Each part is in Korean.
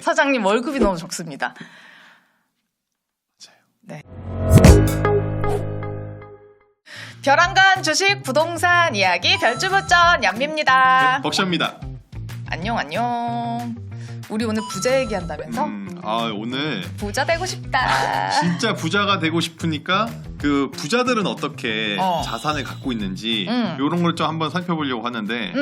사장님 월급이 너무 적습니다. 네. 벼랑간 주식 부동산 이야기 별주부전 얌미입니다. 벅샤입니다. 안녕. 우리 오늘 부자 얘기한다면서? 오늘 부자 되고 싶다. 진짜 부자가 되고 싶으니까 그 부자들은 어떻게 자산을 갖고 있는지 이런 걸 좀 한번 살펴보려고 하는데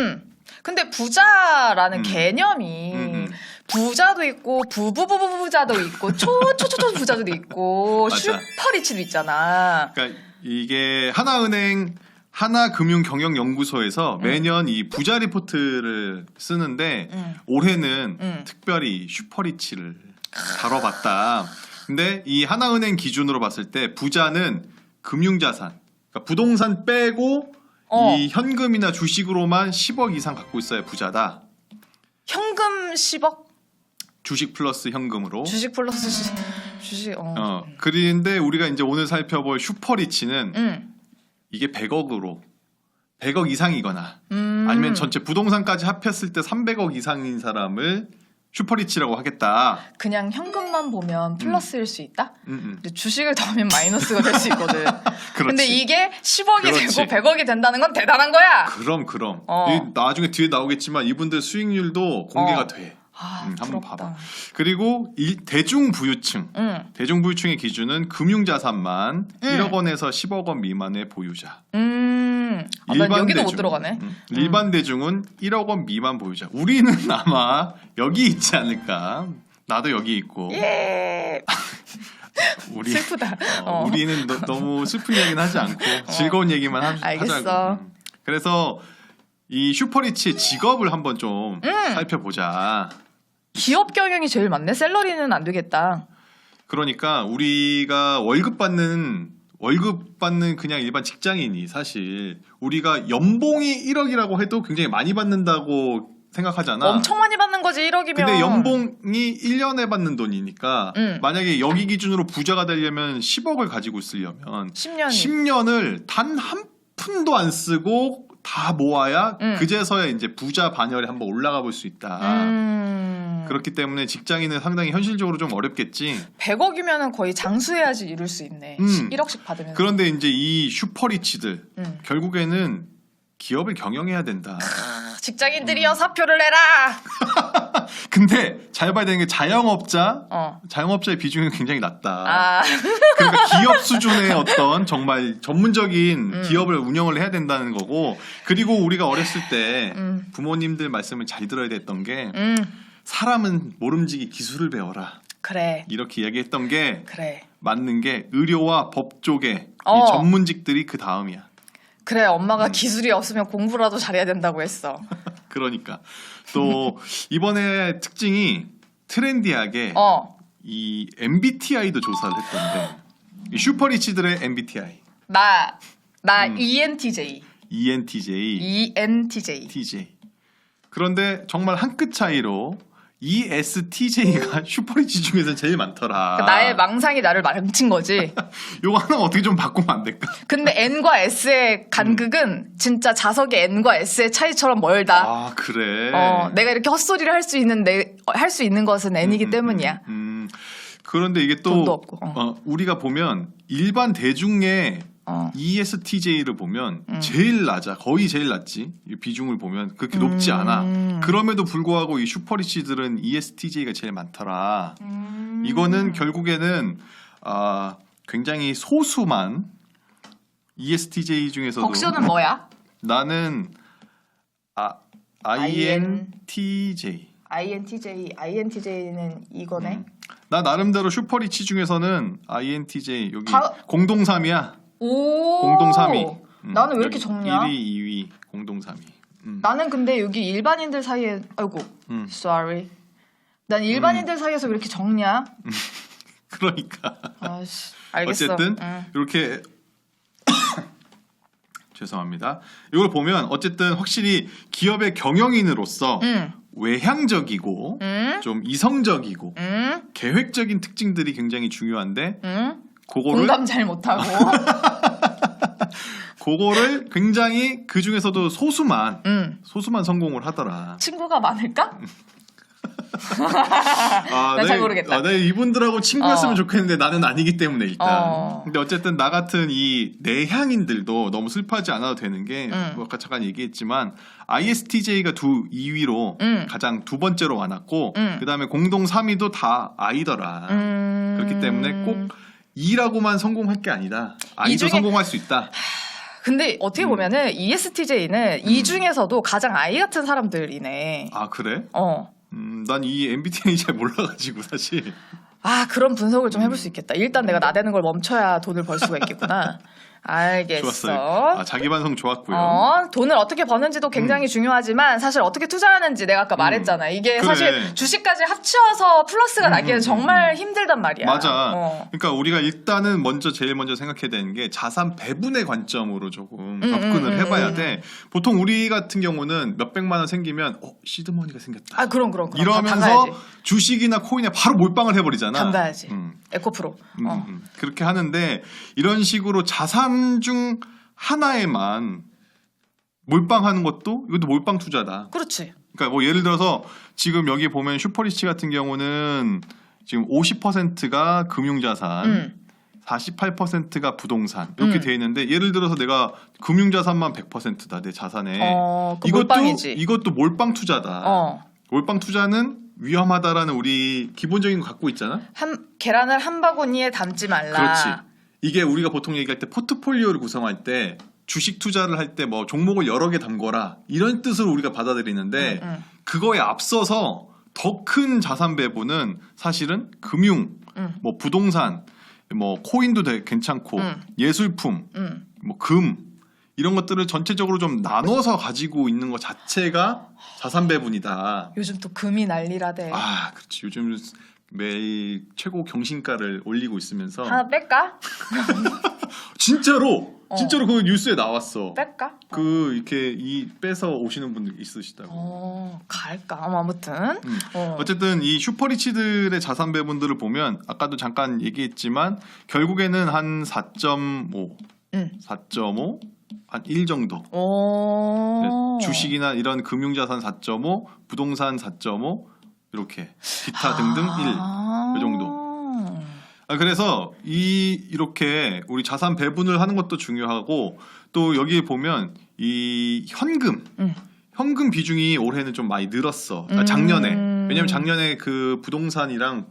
근데 부자라는 개념이 부자도 있고 부부부부자도 있고 초초초초 부자도 있고 맞아. 슈퍼리치도 있잖아. 그러니까 이게 하나금융경영연구소에서 매년 이 부자 리포트를 쓰는데 올해는 특별히 슈퍼리치를 다뤄봤다. 근데 이 하나은행 기준으로 봤을 때 부자는 금융자산, 그러니까 부동산 빼고 이 현금이나 주식으로만 10억 이상 갖고 있어야 부자다. 현금 10억? 주식 플러스 현금으로. 주식 플러스 주식. 그런데 우리가 이제 오늘 살펴볼 슈퍼리치는 이게 100억 이상이거나 아니면 전체 부동산까지 합했을 때 300억 이상인 사람을 슈퍼리치라고 하겠다. 그냥 현금만 보면 플러스일 수 있다? 근데 주식을 더하면 마이너스가 될 수 있거든. 근데 이게 10억이 그렇지. 되고 100억이 된다는 건 대단한 거야. 그럼. 나중에 뒤에 나오겠지만 이분들 수익률도 공개가 돼. 한번 부럽다. 봐봐. 그리고 이 대중부유층의 기준은 금융자산만 1억 원에서 10억 원 미만의 보유자. 난 여기도 못 들어가네. 일반 대중은 1억 원 미만 보유자. 우리는 아마 여기 있지 않을까. 나도 여기 있고. 예. 슬프다. 우리는 너무 슬픈 얘기는 하지 않고 즐거운 얘기만 알겠어. 하자고. 그래서 이 슈퍼리치의 직업을 한번 좀 살펴보자. 기업 경영이 제일 많네. 샐러리는 안 되겠다. 그러니까 우리가 월급 받는 그냥 일반 직장인이 사실 우리가 연봉이 1억이라고 해도 굉장히 많이 받는다고 생각하잖아. 엄청 많이 받는 거지 1억이면. 근데 연봉이 1년에 받는 돈이니까 만약에 여기 기준으로 부자가 되려면 10억을 가지고 있으려면 10년을 단 한 푼도 안 쓰고 다 모아야 그제서야 이제 부자 반열에 한번 올라가 볼 수 있다. 그렇기 때문에 직장인은 상당히 현실적으로 좀 어렵겠지. 100억이면은 거의 장수해야지 이룰 수 있네. 1억씩 받으면. 그런데 이제 이 슈퍼리치들 결국에는 기업을 경영해야 된다. 직장인들이여 사표를 내라. 근데 잘 봐야 되는 게 자영업자의 비중이 굉장히 낮다. 그러니까 기업 수준의 어떤 정말 전문적인 기업을 운영을 해야 된다는 거고, 그리고 우리가 어렸을 때 부모님들 말씀을 잘 들어야 됐던 게 사람은 모름지기 기술을 배워라. 그래. 이렇게 이야기했던 게 그래. 맞는 게 의료와 법 쪽에 이 전문직들이 그 다음이야. 그래, 엄마가 기술이 없으면 공부라도 잘해야 된다고 했어. 그러니까 또 이번에 특징이 트렌디하게 이 MBTI도 조사를 했던데 이 슈퍼리치들의 MBTI 나 ENTJ. TJ. 그런데 정말 한 끗 차이로 ESTJ가 슈퍼리치 중에서 제일 많더라. 나의 망상이 나를 망친 거지. 요거 하나 어떻게 좀 바꾸면 안 될까? 근데 N과 S의 간극은 진짜 자석의 N과 S의 차이처럼 멀다. 아, 그래. 내가 이렇게 헛소리를 할 수 있는 것은 N이기 때문이야. 그런데 이게 또 돈도 없고. 우리가 보면 일반 대중의 ESTJ를 보면 제일 낮아. 거의 제일 낮지. 이 비중을 보면 그렇게 높지 않아. 그럼에도 불구하고 이 슈퍼리치들은 ESTJ가 제일 많더라. 이거는 결국에는 굉장히 소수만 ESTJ 중에서도 벅쇼는 뭐야? 나는 INTJ. INTJ는 이거네. 나 나름대로 슈퍼리치 중에서는 INTJ 여기 공동 3위야. 공동 3위. 나는 왜 이렇게 적냐? 1위, 2위, 공동 3위. 나는 근데 여기 일반인들 사이에 sorry. 난 일반인들 사이에서 왜 이렇게 적냐? 그러니까. 알겠어. 어쨌든 이렇게 죄송합니다. 이걸 보면 어쨌든 확실히 기업의 경영인으로서 외향적이고 좀 이성적이고 계획적인 특징들이 굉장히 중요한데 공감 잘 못하고 그거를 굉장히 그 중에서도 소수만 성공을 하더라. 친구가 많을까? 난 잘 모르겠다. 내 이분들하고 친구였으면 좋겠는데 나는 아니기 때문에 일단. 근데 어쨌든 나 같은 이 내향인들도 너무 슬퍼하지 않아도 되는 게 뭐 아까 잠깐 얘기했지만 ISTJ가 2위로 가장 두 번째로 많았고 그다음에 공동 3위도 다 I더라. 그렇기 때문에 꼭 E라고만 성공할 게 아니다. I도 성공할 수 있다. 근데 어떻게 보면은 ESTJ는 이 중에서도 가장 I 같은 사람들이네. 아 그래? 난 이 MBTI 잘 몰라가지고 사실. 아 그런 분석을 좀 해볼 수 있겠다. 일단 내가 나대는 걸 멈춰야 돈을 벌 수가 있겠구나. 알겠어. 좋았어요. 자기 반성 좋았고요. 돈을 어떻게 버는지도 굉장히 중요하지만 사실 어떻게 투자하는지 내가 아까 말했잖아. 이게 그래. 사실 주식까지 합쳐서 플러스가 나기에는 정말 힘들단 말이야. 맞아. 그러니까 우리가 일단은 제일 먼저 생각해야 되는 게 자산 배분의 관점으로 조금 접근을 해봐야 돼. 보통 우리 같은 경우는 몇백만 원 생기면 시드머니가 생겼다. 아 그럼. 이러면서 주식이나 코인에 바로 몰빵을 해버리잖아. 담가야지. 에코프로. 그렇게 하는데 이런 식으로 자산 중 하나에만 몰빵하는 것도 이것도 몰빵 투자다. 그렇지. 그러니까 뭐 예를 들어서 지금 여기 보면 슈퍼리치 같은 경우는 지금 50%가 금융자산, 48%가 부동산 이렇게 돼 있는데 예를 들어서 내가 금융자산만 100%다 내 자산에 이것도 몰빵 투자다. 몰빵 투자는 위험하다라는 우리 기본적인 거 갖고 있잖아. 계란을 한 바구니에 담지 말라. 그렇지. 이게 우리가 보통 얘기할 때 포트폴리오를 구성할 때 주식 투자를 할 때 뭐 종목을 여러 개 담궈라 이런 뜻으로 우리가 받아들이는데 그거에 앞서서 더 큰 자산 배분은 사실은 금융, 뭐 부동산, 뭐 코인도 되게 괜찮고 예술품, 뭐 금 이런 것들을 전체적으로 좀 나눠서 가지고 있는 것 자체가 자산 배분이다. 요즘 또 금이 난리라대. 아, 그렇지. 요즘 매일 최고 경신가를 올리고 있으면서 하나 뺄까? 진짜로 그 뉴스에 나왔어. 뺄까? 이렇게 빼서 오시는 분들 있으시다고. 갈까? 아무튼. 어쨌든 이 슈퍼리치들의 자산 배분들을 보면 아까도 잠깐 얘기했지만 결국에는 한 4.5, 4.5, 한 1 정도. 주식이나 이런 금융자산 4.5, 부동산 4.5 이렇게 기타 등등 1. 이 정도. 그래서 이렇게 우리 자산 배분을 하는 것도 중요하고 또 여기 보면 이 현금 비중이 올해는 좀 많이 늘었어. 작년에. 왜냐면 작년에 그 부동산이랑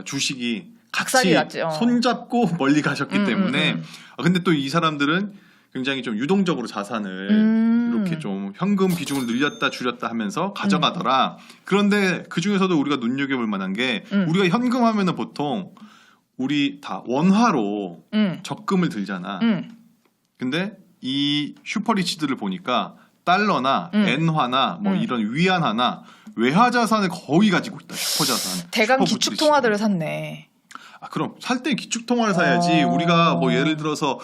주식이 같이 손잡고 멀리 가셨기 때문에 근데 또 이 사람들은 굉장히 좀 유동적으로 자산을 이렇게 좀 현금 비중을 늘렸다 줄였다 하면서 가져가더라. 그런데 그 중에서도 우리가 눈여겨볼 만한 게 우리가 현금 하면은 보통 우리 다 원화로 적금을 들잖아. 근데 이 슈퍼리치들을 보니까 달러나 엔화나 뭐 이런 위안화나 외화 자산을 거의 가지고 있다. 슈퍼자산. 대강 기축 통화들을 샀네. 그럼 살 때 기축 통화를 사야지. 우리가 뭐 예를 들어서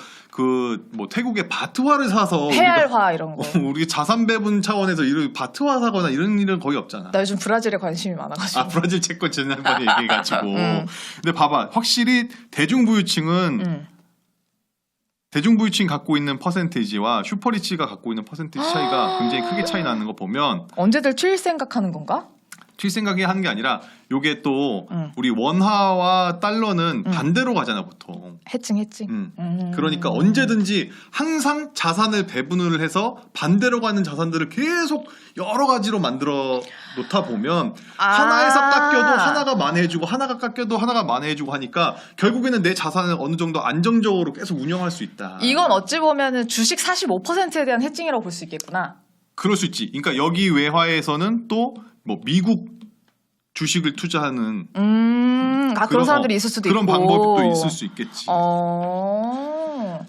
뭐 태국의 바트화를 사서 페알화 이런 거. 우리 자산 배분 차원에서 이런 바트화 사거나 이런 일은 거의 없잖아. 나 요즘 브라질에 관심이 많아가지고. 브라질 채권 지난번에 얘기해가지고. 근데 봐봐, 확실히 대중부유층은 대중부유층 갖고 있는 퍼센테이지와 슈퍼리치가 갖고 있는 퍼센테이지 차이가 굉장히 크게 차이 나는 거 보면 언제들 튈 생각하는 건가? 튈 생각이 하는 게 아니라 요게 또 우리 원화와 달러는 반대로 가잖아 보통. 해칭. 그러니까 언제든지 항상 자산을 배분을 해서 반대로 가는 자산들을 계속 여러 가지로 만들어 놓다 보면 하나에서 깎여도 하나가 만회해주고 하나가 깎여도 하나가 만회해주고 하니까 결국에는 내 자산을 어느 정도 안정적으로 계속 운영할 수 있다. 이건 어찌 보면은 주식 45%에 대한 해칭이라고 볼 수 있겠구나. 그럴 수 있지. 그러니까 여기 외화에서는 또 뭐 미국 주식을 투자하는 그런 사람들이 있을 수도 있고 그런 방법이 또 있을 수 있겠지.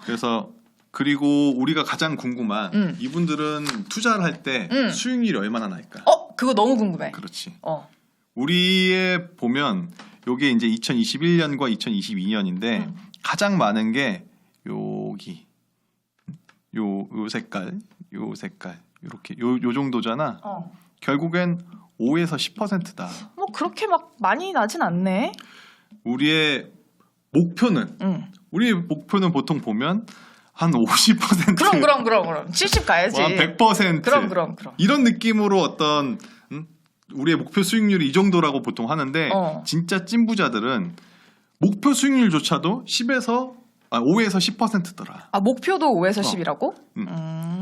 그래서 그리고 우리가 가장 궁금한 이분들은 투자를 할 때 수익률이 얼마나 날까? 그거 너무 궁금해. 그렇지. 우리의 보면 요게 이제 2021년과 2022년인데 가장 많은 게 여기 요 색깔 이렇게 요 정도잖아. 결국엔 5에서 10%다. 뭐 그렇게 막 많이 나진 않네. 우리의 목표는 보통 보면 한 50%. 그럼 70 가야지. 한 100%. 그럼. 이런 느낌으로 어떤 우리의 목표 수익률이 이 정도라고 보통 하는데 진짜 찐부자들은 목표 수익률조차도 5에서 10%더라. 아 목표도 5에서 10이라고?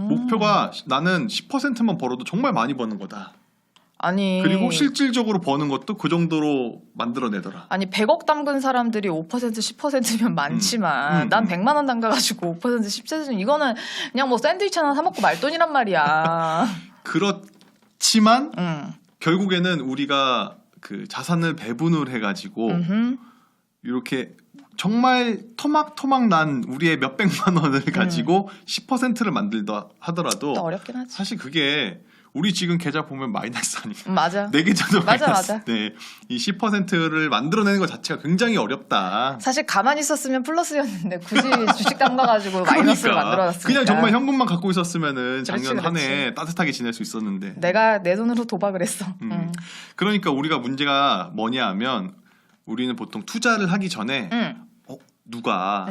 목표가 나는 10%만 벌어도 정말 많이 버는 거다. 아니 그리고 실질적으로 버는 것도 그 정도로 만들어내더라. 아니 100억 담근 사람들이 5% 10%면 많지만 난 100만 원 담가가지고 5% 10%면 이거는 그냥 뭐 샌드위치 하나 사 먹고 말 돈이란 말이야. 그렇지만 결국에는 우리가 그 자산을 배분을 해가지고 이렇게 정말 토막토막 난 우리의 몇백만 원을 가지고 10%를 만들다 하더라도 어렵긴 하지. 사실 그게 우리 지금 계좌 보면 마이너스 아니까. 맞아. 내 계좌도 맞아, 마이너스. 맞아. 네, 이 10%를 만들어내는 것 자체가 굉장히 어렵다. 사실 가만히 있었으면 플러스였는데 굳이 주식 담가가지고 마이너스를 만들어놨으니까. 그냥 정말 현금만 갖고 있었으면은 그렇지, 작년 한 해 그렇지. 따뜻하게 지낼 수 있었는데. 내가 내 돈으로 도박을 했어. 그러니까 우리가 문제가 뭐냐 하면 우리는 보통 투자를 하기 전에 누가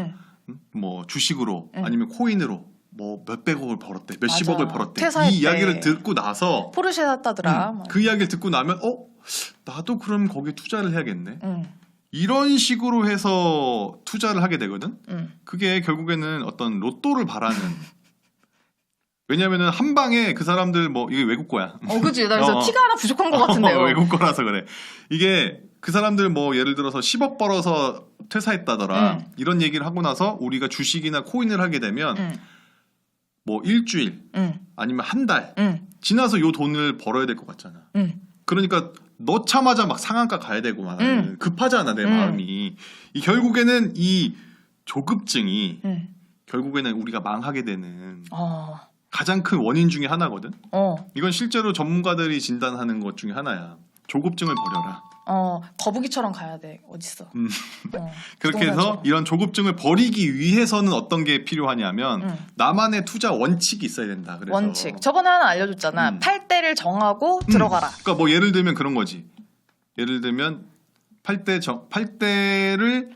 뭐 주식으로 아니면 코인으로 뭐 몇백억을 벌었대, 몇십억을 벌었대. 이 이야기를 듣고 나서 포르쉐 샀다더라. 그 이야기를 듣고 나면 나도 그럼 거기에 투자를 해야겠네. 이런 식으로 해서 투자를 하게 되거든. 그게 결국에는 어떤 로또를 바라는. 왜냐면은 한 방에 그 사람들 뭐 이게 외국 거야. 그치. 나 그래서 티가 하나 부족한 것 같은데요. 외국 거라서 그래. 이게 그 사람들 뭐 예를 들어서 10억 벌어서 퇴사했다더라. 이런 얘기를 하고 나서 우리가 주식이나 코인을 하게 되면 뭐 일주일 아니면 한 달 지나서 요 돈을 벌어야 될 것 같잖아. 그러니까 넣자마자 막 상한가 가야 되고 막 급하잖아 내 마음이. 이 결국에는 이 조급증이 결국에는 우리가 망하게 되는 가장 큰 원인 중에 하나거든. 이건 실제로 전문가들이 진단하는 것 중에 하나야. 조급증을 버려라. 거북이처럼 가야 돼. 어딨어. 그렇게 해서 이런 조급증을 버리기 위해서는 어떤 게 필요하냐면 나만의 투자 원칙이 있어야 된다. 그래서 원칙. 저번에 하나 알려줬잖아. 팔 때를 정하고 들어가라. 그러니까 뭐 예를 들면 그런 거지. 예를 들면 팔 때를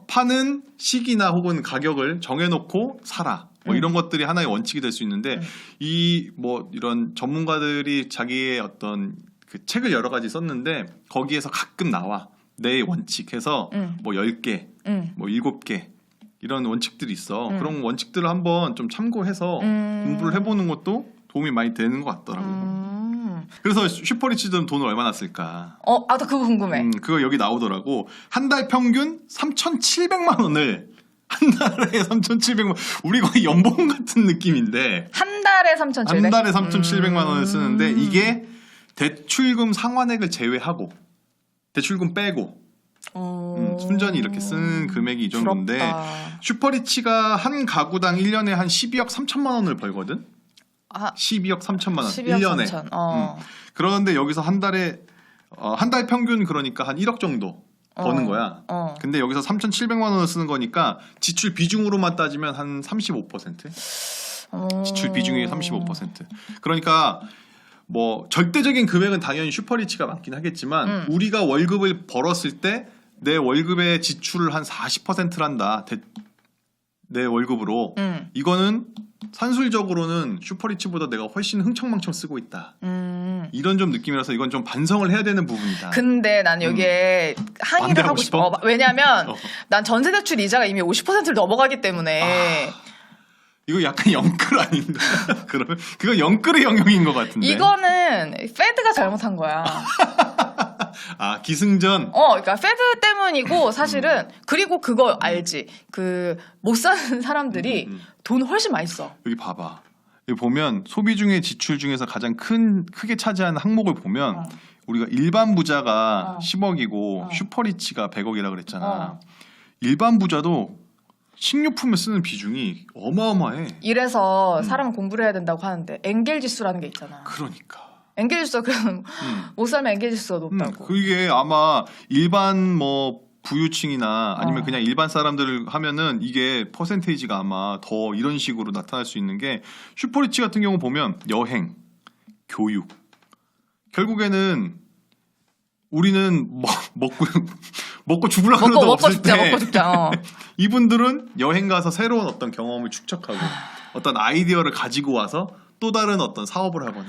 파는 시기나 혹은 가격을 정해놓고 사라. 뭐 이런 것들이 하나의 원칙이 될 수 있는데 이 뭐 이런 전문가들이 자기의 어떤 그 책을 여러 가지 썼는데 거기에서 가끔 나와 내 원칙해서 뭐 10개, 뭐 7개 이런 원칙들이 있어. 그런 원칙들을 한번 좀 참고해서 공부를 해보는 것도 도움이 많이 되는 것 같더라고. 그래서 슈퍼리치들은 돈을 얼마나 쓸까? 나 그거 궁금해. 그거 여기 나오더라고. 한 달 평균 3,700만 원을 한 달에 3,700만 우리 거의 연봉 같은 느낌인데 한 달에 3,700? 한 달에 3,700만 원을 쓰는데 이게 대출금 상환액을 제외하고 대출금 빼고 순전히 이렇게 쓰는 금액이 이 정도인데 부럽다. 슈퍼리치가 한 가구당 1년에 한 12억 3천만 원을 벌거든. 12억 3천만 원 12억 1년에. 3천. 그런데 여기서 한 달에 한 달 평균 그러니까 한 1억 정도 버는 거야. 근데 여기서 3,700만 원을 쓰는 거니까 지출 비중으로만 따지면 한 35%. 지출 비중이 35%. 그러니까 뭐 절대적인 금액은 당연히 슈퍼리치가 많긴 하겠지만 우리가 월급을 벌었을 때 내 월급의 지출을 한 40%를 한다. 내 월급으로. 이거는 산술적으로는 슈퍼리치보다 내가 훨씬 흥청망청 쓰고 있다. 이런 좀 느낌이라서 이건 좀 반성을 해야 되는 부분이다. 근데 난 여기에 항의를 하고 싶어. 왜냐면 난 전세대출 이자가 이미 50%를 넘어가기 때문에 이거 약간 영끌 아닌가? 그러면 그건 영끌의 영역인 것 같은데. 이거는 페드가 잘못한 거야. 기승전. 그러니까 페드 때문이고 사실은 그리고 그거 알지? 그 못 사는 사람들이 돈 훨씬 많이 써. 여기 봐봐. 여기 보면 소비 중에 지출 중에서 가장 크게 차지하는 항목을 보면 우리가 일반 부자가 10억이고 슈퍼리치가 100억이라 그랬잖아. 일반 부자도 식료품을 쓰는 비중이 어마어마해. 이래서 사람은 공부를 해야 된다고 하는데 엔겔 지수라는 게 있잖아. 그러니까. 엔겔 지수가 그럼 못 살면 엔겔 지수가 높다고. 그게 아마 일반 뭐 부유층이나 아니면 그냥 일반 사람들을 하면은 이게 퍼센테이지가 아마 더 이런 식으로 나타날 수 있는 게 슈퍼리치 같은 경우 보면 여행, 교육 결국에는 우리는 먹고 죽으려고 하는 없을 때 먹고 죽자. 이분들은 여행 가서 새로운 어떤 경험을 축적하고 어떤 아이디어를 가지고 와서 또 다른 어떤 사업을 하거나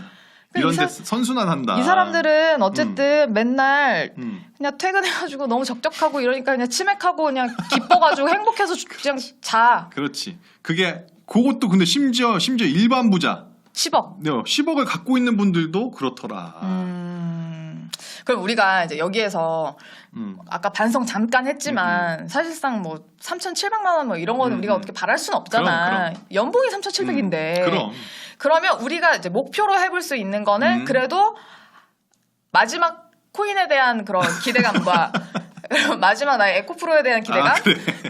이런 데 선순환한다. 이 사람들은 어쨌든 맨날 음. 그냥 퇴근해가지고 너무 적적하고 이러니까 그냥 치맥하고 그냥 기뻐가지고 행복해서 그냥 자. 그렇지. 그것도 근데 심지어 일반 부자 10억. 10억을 갖고 있는 분들도 그렇더라. 그럼 우리가 이제 여기에서 아까 반성 잠깐 했지만 사실상 뭐 3,700만 원 뭐 이런 거는 우리가 어떻게 바랄 수는 없잖아. 그럼. 연봉이 3,700인데. 그러면 우리가 이제 목표로 해볼 수 있는 거는 그래도 마지막 코인에 대한 그런 기대감과 마지막 나의 에코프로에 대한 기대감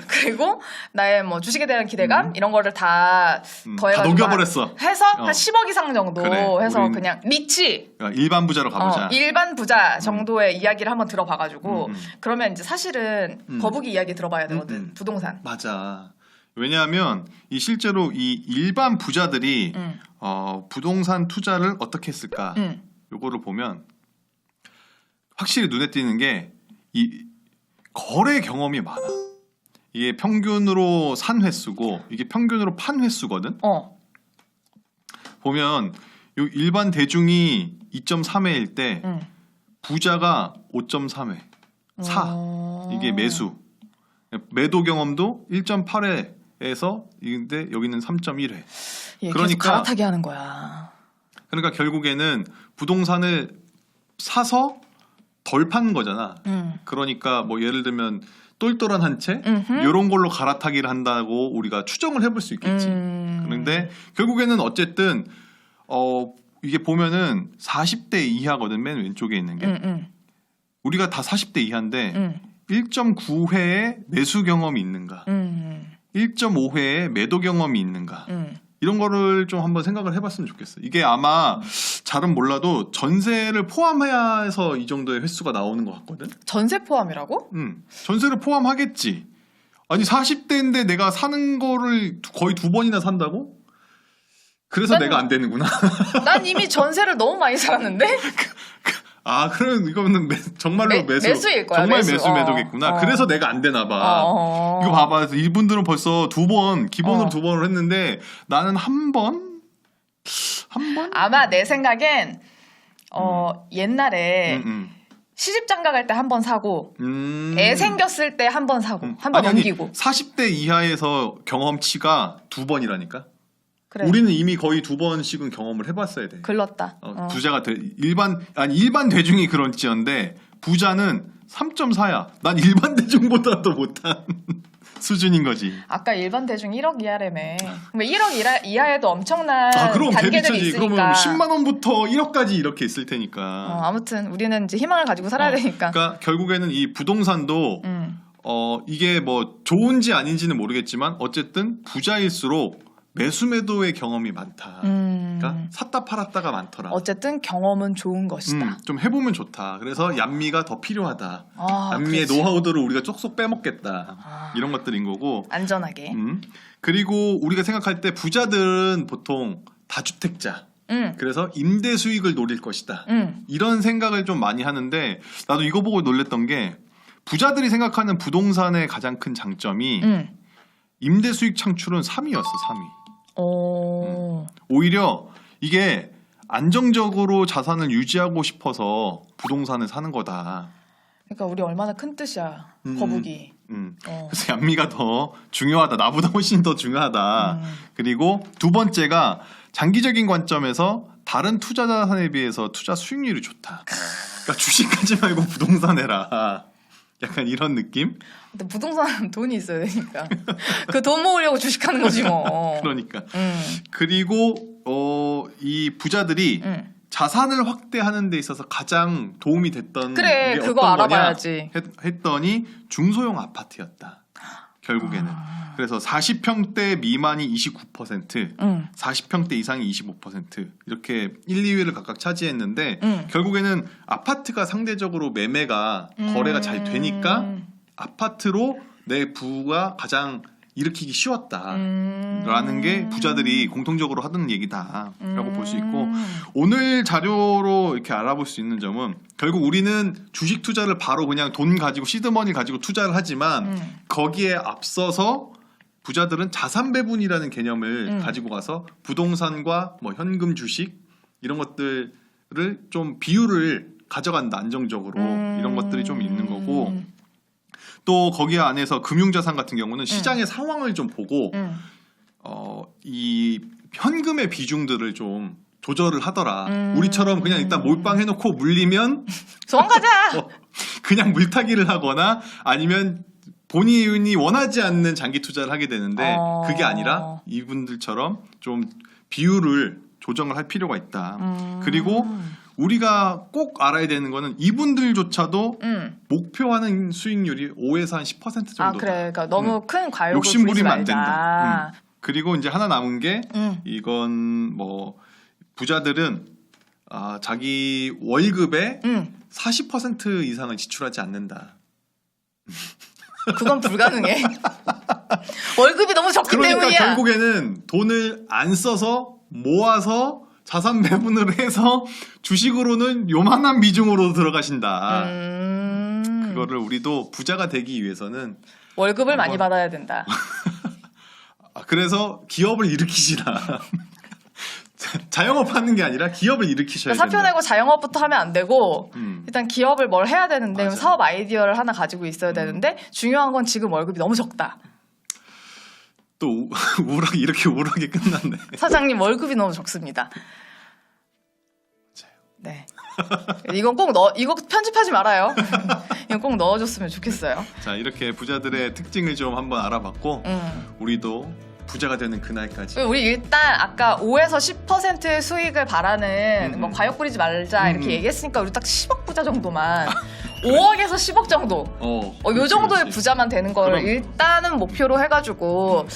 그리고 나의 뭐 주식에 대한 기대감 이런 거를 다 더해가지고 다 녹여버렸어. 해서 한 10억 이상 정도 해서 그냥 리치 일반 부자로 가보자. 일반 부자 정도의 이야기를 한번 들어봐가지고 그러면 이제 사실은 거북이 이야기 들어봐야 되거든. 부동산. 맞아. 왜냐하면 실제로 이 일반 부자들이 부동산 투자를 어떻게 했을까 요거를 보면 확실히 눈에 띄는 게 이 거래 경험이 많아. 이게 평균으로 산 횟수고 이게 평균으로 판 횟수거든. 보면 요 일반 대중이 2.3회일 때 부자가 5.3회. 이게 매수. 매도 경험도 1.8회에서 근데 여기는 3.1회. 계속 갈아타게 하는 거야. 그러니까 결국에는 부동산을 사서 덜 판 거잖아. 그러니까 뭐 예를 들면 똘똘한 한 채 이런 걸로 갈아타기를 한다고 우리가 추정을 해볼 수 있겠지. 그런데 결국에는 어쨌든 이게 보면은 40대 이하거든. 맨 왼쪽에 있는 게. 우리가 다 40대 이하인데 1.9회의 매수 경험이 있는가? 1.5회의 매도 경험이 있는가? 이런 거를 좀 한번 생각을 해봤으면 좋겠어. 이게 아마 잘은 몰라도 전세를 포함해서 이 정도의 횟수가 나오는 것 같거든. 전세 포함이라고? 전세를 포함하겠지. 아니 40대인데 내가 사는 거를 거의 2번이나 산다고? 그래서 내가 안 되는구나. 난 이미 전세를 너무 많이 살았는데? 그럼 이거는 정말로 매수일 거야. 정말 매도겠구나. 그래서 내가 안 되나 봐. 이거 봐봐. 이분들은 벌써 2번, 기본으로 2번을 했는데 나는 한 번? 아마 내 생각엔 옛날에 시집장가 갈 때 한 번 사고 애 생겼을 때 한 번 사고 한 번 옮기고 40대 이하에서 경험치가 2번이라니까. 그래. 우리는 이미 거의 2번씩은 경험을 해봤어야 돼. 글렀다. 부자가 일반 대중이 그런지언데 부자는 3.4야. 난 일반 대중보다도 못한 수준인 거지. 아까 일반 대중 1억 이하라며. 그럼 1억 이하에도 엄청난 그럼 단계들이 있으니까. 그러면 10만 원부터 1억까지 이렇게 있을 테니까. 아무튼 우리는 이제 희망을 가지고 살아야 되니까. 그러니까 결국에는 이 부동산도 이게 뭐 좋은지 아닌지는 모르겠지만 어쨌든 부자일수록 매수매도의 경험이 많다. 그러니까 샀다 팔았다가 많더라. 어쨌든 경험은 좋은 것이다. 좀 해보면 좋다. 그래서 얀미가 더 필요하다. 얀미의 그렇지. 노하우들을 우리가 쏙쏙 빼먹겠다. 이런 것들인 거고. 안전하게. 그리고 우리가 생각할 때 부자들은 보통 다주택자. 그래서 임대 수익을 노릴 것이다. 이런 생각을 좀 많이 하는데 나도 이거 보고 놀랬던 게 부자들이 생각하는 부동산의 가장 큰 장점이 임대 수익 창출은 3위였어. 3위. 오히려 이게 안정적으로 자산을 유지하고 싶어서 부동산을 사는 거다. 그러니까 우리 얼마나 큰 뜻이야. 거북이. 그래서 얀미가 더 중요하다. 나보다 훨씬 더 중요하다. 그리고 두 번째가 장기적인 관점에서 다른 투자 자산에 비해서 투자 수익률이 좋다. 그러니까 주식하지 말고 부동산 해라. 약간 이런 느낌? 근데 부동산은 돈이 있어야 되니까. 그 돈 모으려고 주식하는 거지 뭐. 그러니까. 그리고 이 부자들이 자산을 확대하는 데 있어서 가장 도움이 됐던 게 그거 어떤 알아봐야지. 거냐 했더니 중소형 아파트였다. 결국에는. 그래서 40평대 미만이 29%, 40평대 이상이 25% 이렇게 1, 2위를 각각 차지했는데 결국에는 아파트가 상대적으로 매매가 거래가 잘 되니까 아파트로 내 부가 가장 일으키기 쉬웠다라는 게 부자들이 공통적으로 하던 얘기다라고 볼 수 있고 오늘 자료로 이렇게 알아볼 수 있는 점은 결국 우리는 주식 투자를 바로 그냥 돈 가지고 시드머니 가지고 투자를 하지만 거기에 앞서서 부자들은 자산 배분이라는 개념을 가지고 가서 부동산과 뭐 현금 주식 이런 것들 좀 비율을 가져간다 안정적으로 이런 것들이 좀 있는 거고 또 거기 안에서 금융자산 같은 경우는 시장의 상황을 좀 보고 이 현금의 비중들을 좀 조절을 하더라. 우리처럼 그냥 일단 몰빵해놓고 물리면 도망가자. 그냥 물타기를 하거나 아니면 본인이 원하지 않는 장기 투자를 하게 되는데 그게 아니라 이분들처럼 좀 비율을 조정을 할 필요가 있다. 그리고 우리가 꼭 알아야 되는 거는 이분들조차도 목표하는 수익률이 5에서 한 10% 정도다. 아 그래, 그러니까 너무 큰 과욕을 욕심부리면 안 부리지 말자. 된다. 그리고 이제 하나 남은 게 이건 뭐 부자들은 자기 월급의 40% 이상을 지출하지 않는다. 그건 불가능해. 월급이 너무 적기 그러니까 때문이야. 결국에는 돈을 안 써서 모아서 자산 배분을 해서 주식으로는 요만한 비중으로 들어가신다. 그거를 우리도 부자가 되기 위해서는 월급을 많이 받아야 된다. 그래서 기업을 일으키시라. 자영업 하는 게 아니라 기업을 일으키셔야 된다. 사표 내고 자영업부터 하면 안 되고 일단 기업을 뭘 해야 되는데 맞아. 사업 아이디어를 하나 가지고 있어야 되는데 중요한 건 지금 월급이 너무 적다. 또 우울하게 이렇게 우울하게 끝났네. 사장님 월급이 너무 적습니다. 맞아요. 네. 이거 편집하지 말아요. 이거 꼭 넣어줬으면 좋겠어요. 자 이렇게 부자들의 특징을 좀 한번 알아봤고 우리도 부자가 되는 그날까지. 우리 일단 아까 5에서 10% 수익을 바라는 뭐 과욕 부리지 말자 이렇게 얘기했으니까 우리 딱 10억 부자 정도만 5억에서 10억 정도 요 정도의 그렇지. 부자만 되는 걸 그럼. 일단은 목표로 해가지고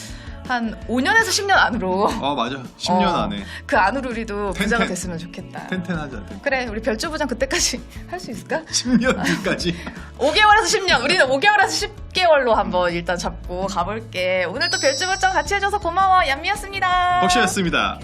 한 5년에서 10년 안으로 맞아. 10년 안에 그 안으로 우리도 부자가 텐텐. 됐으면 좋겠다. 텐텐하자. 텐텐. 그래 우리 별주 부장 그때까지 할 수 있을까? 10년 뒤까지. 5개월에서 10년 우리는 5개월에서 10개월로 한번 일단 잡고 가볼게. 오늘 또 별주 부장 같이 해줘서 고마워. 얌미였습니다. 벅시였습니다.